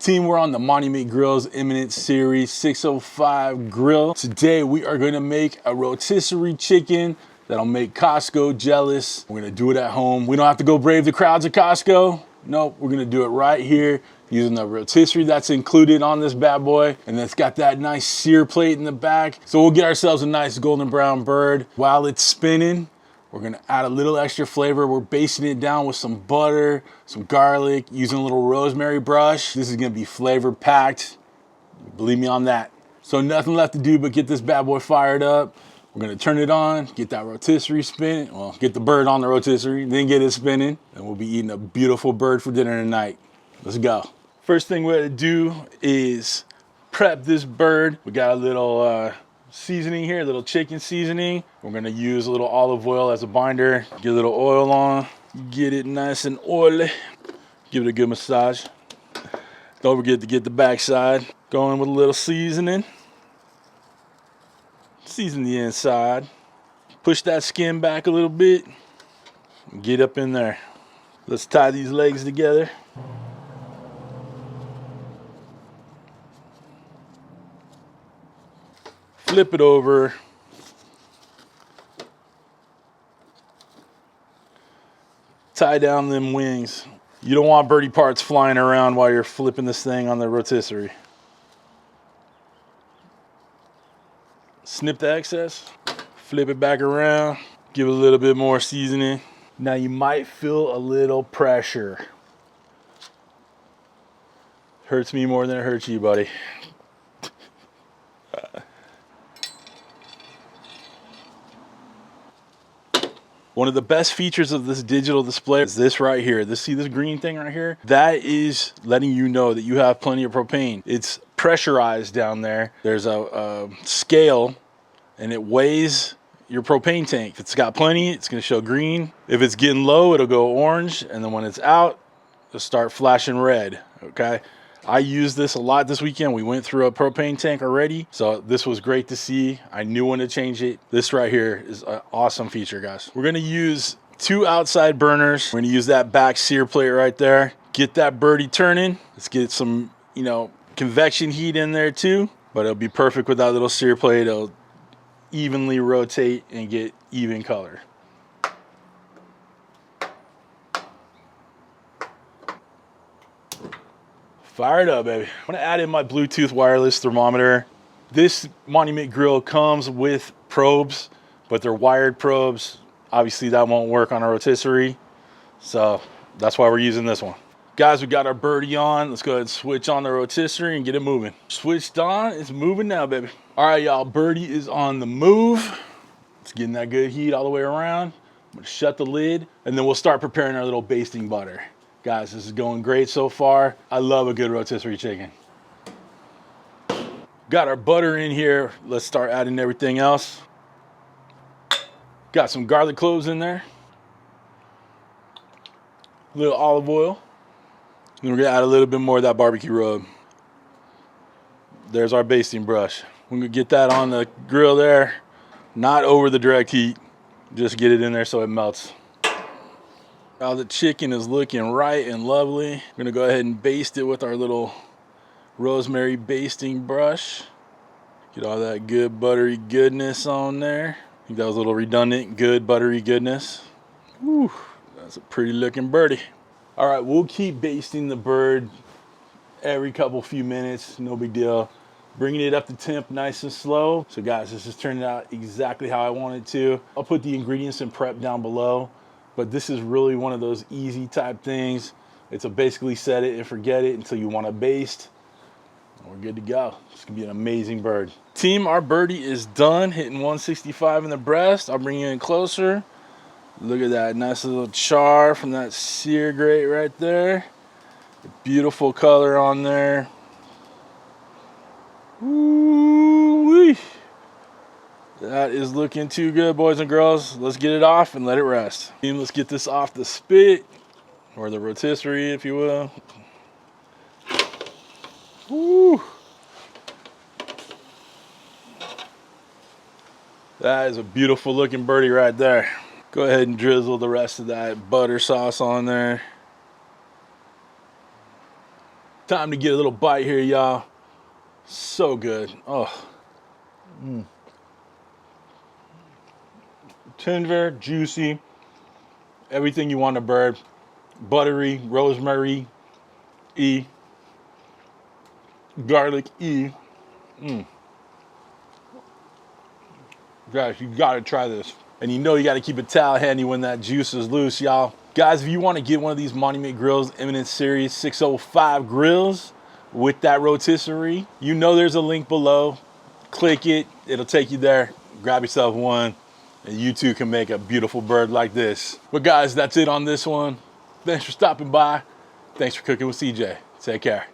Team, we're on the Monument Grills Eminence Series 605 grill. Today we are gonna make a rotisserie chicken that'll make Costco jealous. We're gonna do it at home. We don't have to go brave the crowds at Costco. Nope, we're gonna do it right here using the rotisserie that's included on this bad boy. And it's got that nice sear plate in the back. So we'll get ourselves a nice golden brown bird. While it's spinning, we're gonna add a little extra flavor. We're basting it down with some butter, some garlic, using a little rosemary brush. This is gonna be flavor packed. Believe me on that. So nothing left to do but get this bad boy fired up. We're gonna turn it on, get that rotisserie spinning. Well, get the bird on the rotisserie, then get it spinning. And we'll be eating a beautiful bird for dinner tonight. Let's go. First thing we're gonna do is prep this bird. We got a little seasoning here, a little chicken seasoning. We're gonna use a little olive oil as a binder. Get a little oil on, get it nice and oily. Give it a good massage. Don't forget to get the backside. Going with a little seasoning. Season the inside. Push that skin back a little bit. Get up in there. Let's tie these legs together. Flip it over. Tie down them wings. You don't want birdie parts flying around while you're flipping this thing on the rotisserie. Snip the excess. Flip it back around. Give it a little bit more seasoning. Now you might feel a little pressure. Hurts me more than it hurts you, buddy. One of the best features of this digital display is this right here. See this green thing right here? That is letting you know that you have plenty of propane. It's pressurized down there. There's a scale and it weighs your propane tank. If it's got plenty, it's gonna show green. If it's getting low, it'll go orange. And then when it's out, it'll start flashing red, okay? I used this a lot this weekend. We went through a propane tank already, so this was great to see. I knew when to change it. This right here is an awesome feature, guys. We're gonna use 2 outside burners. We're gonna use that back sear plate right there. Get that birdie turning. Let's get some, convection heat in there too, but it'll be perfect with that little sear plate. It'll evenly rotate and get even color. Fire it up, baby. I'm gonna add in my Bluetooth wireless thermometer. This Monument grill comes with probes, but they're wired probes. Obviously that won't work on a rotisserie, so that's why we're using this one. Guys, we got our birdie on. Let's go ahead and switch on the rotisserie and get it moving. Switched on, it's moving now, baby. All right, y'all, birdie is on the move. It's getting that good heat all the way around. I'm gonna shut the lid, and then we'll start preparing our little basting butter. Guys, this is going great so far. I love a good rotisserie chicken. Got our butter in here. Let's start adding everything else. Got some garlic cloves in there. A little olive oil. And we're gonna add a little bit more of that barbecue rub. There's our basting brush. We're gonna get that on the grill there. Not over the direct heat. Just get it in there so it melts. Now the chicken is looking right and lovely. We're gonna go ahead and baste it with our little rosemary basting brush. Get all that good buttery goodness on there. I think that was a little redundant. Good buttery goodness. Whew, that's a pretty looking birdie. All right, we'll keep basting the bird every few minutes, no big deal. Bringing it up to temp nice and slow. So guys, this is turning out exactly how I want it to. I'll put the ingredients and prep down below. But this is really one of those easy type things. It's a basically set it and forget it until you want to baste. And we're good to go. It's gonna be an amazing bird. Team, our birdie is done, hitting 165 in the breast. I'll bring you in closer. Look at that nice little char from that sear grate right there. Beautiful color on there. Ooh-wee. That is looking too good, boys and girls. Let's get it off and let it rest. Team, let's get this off the spit, or the rotisserie, if you will. Woo. That is a beautiful looking birdie right there. Go ahead and drizzle the rest of that butter sauce on there. Time to get a little bite here, y'all. So good. Oh. Tender, juicy, everything you want a bird. Buttery, rosemary, garlic, Guys, you gotta try this. And you know you gotta keep a towel handy when that juice is loose, y'all. Guys, if you wanna get one of these Monument Grills Eminence Series 605 grills with that rotisserie, you know there's a link below. Click it, it'll take you there. Grab yourself one, and you too can make a beautiful bird like this. But guys, that's it on this one. Thanks for stopping by. Thanks for cooking with CJ. Take care.